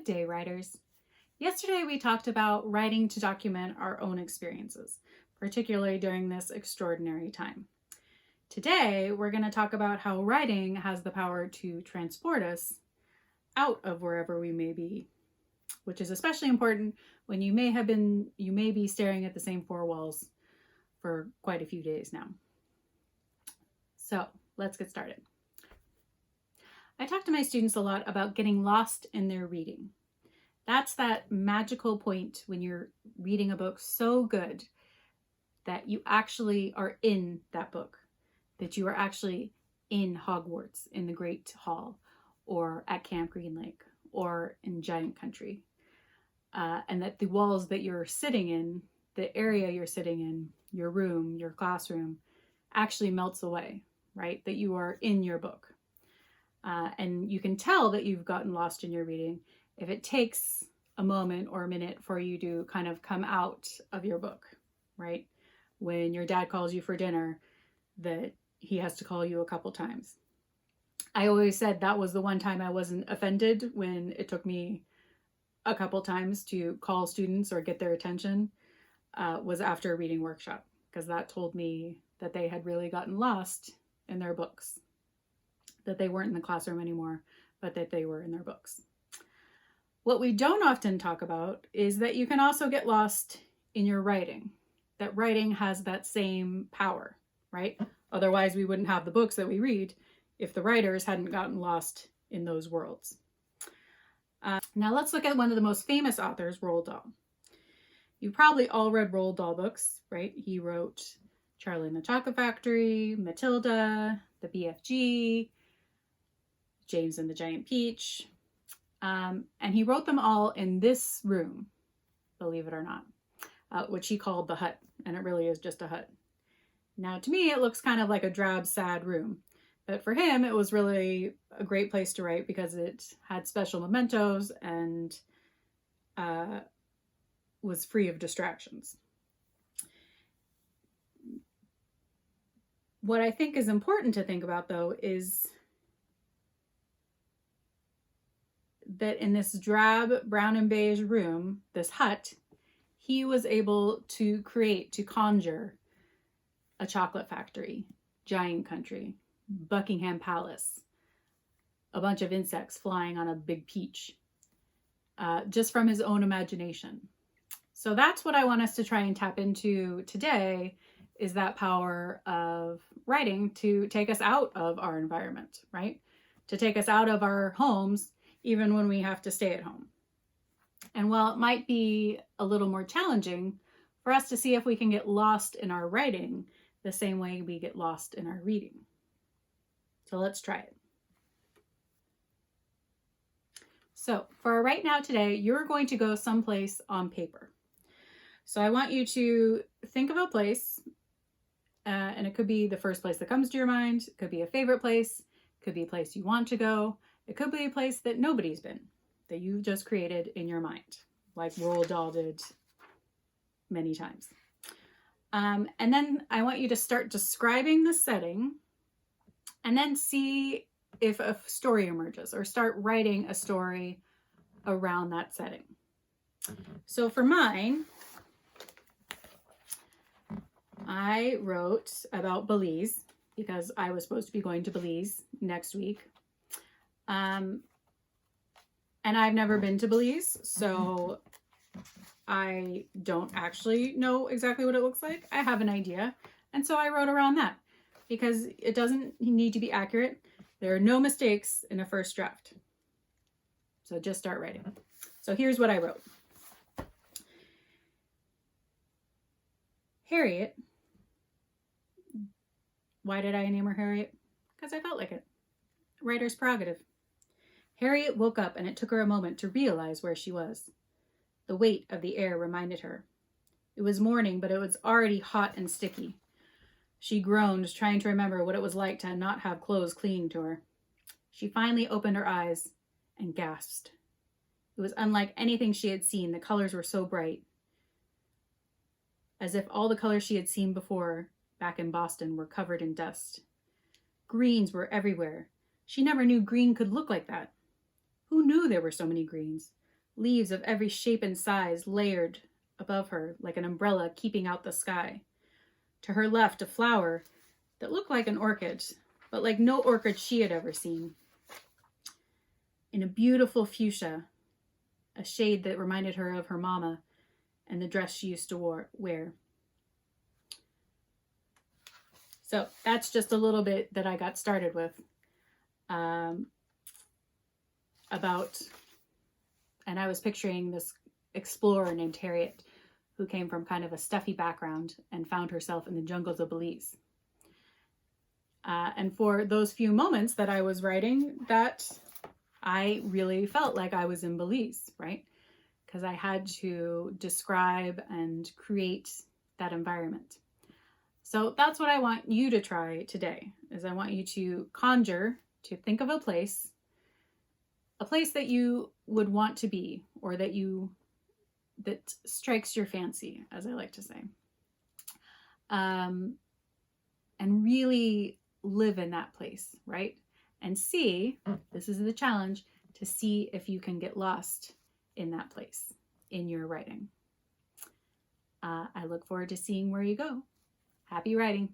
day, writers. Yesterday we talked about writing to document our own experiences, particularly during this extraordinary time. Today we're going to talk about how writing has the power to transport us out of wherever we may be, which is especially important when you may be staring at the same four walls for quite a few days now. So let's get started. I talk to my students a lot about getting lost in their reading. That's that magical point when you're reading a book so good that you actually are in that book, that you are actually in Hogwarts, in the Great Hall, or at Camp Green Lake, or in Giant Country. And that the walls that you're sitting in, the area you're sitting in, your room, your classroom, actually melts away, right? That you are in your book. And you can tell that you've gotten lost in your reading if it takes a moment or a minute for you to kind of come out of your book, right? When your dad calls you for dinner, that he has to call you a couple times. I always said that was the one time I wasn't offended when it took me a couple times to call students or get their attention, was after a reading workshop, because that told me that they had really gotten lost in their books, that they weren't in the classroom anymore, but that they were in their books. What we don't often talk about is that you can also get lost in your writing, that writing has that same power, right? Otherwise, we wouldn't have the books that we read if the writers hadn't gotten lost in those worlds. Now let's look at one of the most famous authors, Roald Dahl. You probably all read Roald Dahl books, right? He wrote Charlie and the Chocolate Factory, Matilda, the BFG, James and the Giant Peach. And he wrote them all in this room, believe it or not, which he called the hut. And it really is just a hut. Now, to me, it looks kind of like a drab, sad room. But for him, it was really a great place to write because it had special mementos and was free of distractions. What I think is important to think about, though, is that in this drab brown and beige room, this hut, he was able to conjure a chocolate factory, Giant Country, Buckingham Palace, a bunch of insects flying on a big peach, just from his own imagination. So that's what I want us to try and tap into today, is that power of writing to take us out of our environment, right? To take us out of our homes, even when we have to stay at home. And while it might be a little more challenging for us to see if we can get lost in our writing the same way we get lost in our reading. So let's try it. So for right now today, you're going to go someplace on paper. So I want you to think of a place, and it could be the first place that comes to your mind. It could be a favorite place. It could be a place you want to go. It could be a place that nobody's been, that you just created in your mind, like Roald Dahl did many times. And then I want you to start describing the setting and then see if a story emerges, or start writing a story around that setting. So for mine, I wrote about Belize because I was supposed to be going to Belize next week. And I've never been to Belize, so I don't actually know exactly what it looks like. I have an idea. And so I wrote around that because it doesn't need to be accurate. There are no mistakes in a first draft. So just start writing. So here's what I wrote. Harriet. Why did I name her Harriet? Because I felt like it. Writer's prerogative. Harriet woke up and it took her a moment to realize where she was. The weight of the air reminded her. It was morning, but it was already hot and sticky. She groaned, trying to remember what it was like to not have clothes clinging to her. She finally opened her eyes and gasped. It was unlike anything she had seen. The colors were so bright, as if all the colors she had seen before back in Boston were covered in dust. Greens were everywhere. She never knew green could look like that. Who knew there were so many greens? leaves of every shape and size layered above her like an umbrella keeping out the sky. To her left, a flower that looked like an orchid, but like no orchid she had ever seen. In a beautiful fuchsia, a shade that reminded her of her mama and the dress she used to wear. So that's just a little bit that I got started with about, and I was picturing this explorer named Harriet who came from kind of a stuffy background and found herself in the jungles of Belize. And for those few moments that I was writing, that I really felt like I was in Belize, right? Because I had to describe and create that environment. So that's what I want you to try today, is I want you to conjure, to think of a place that you would want to be, or that strikes your fancy, as I like to say. And really live in that place, right? And see, this is the challenge, to see if you can get lost in that place in your writing. I look forward to seeing where you go. Happy writing.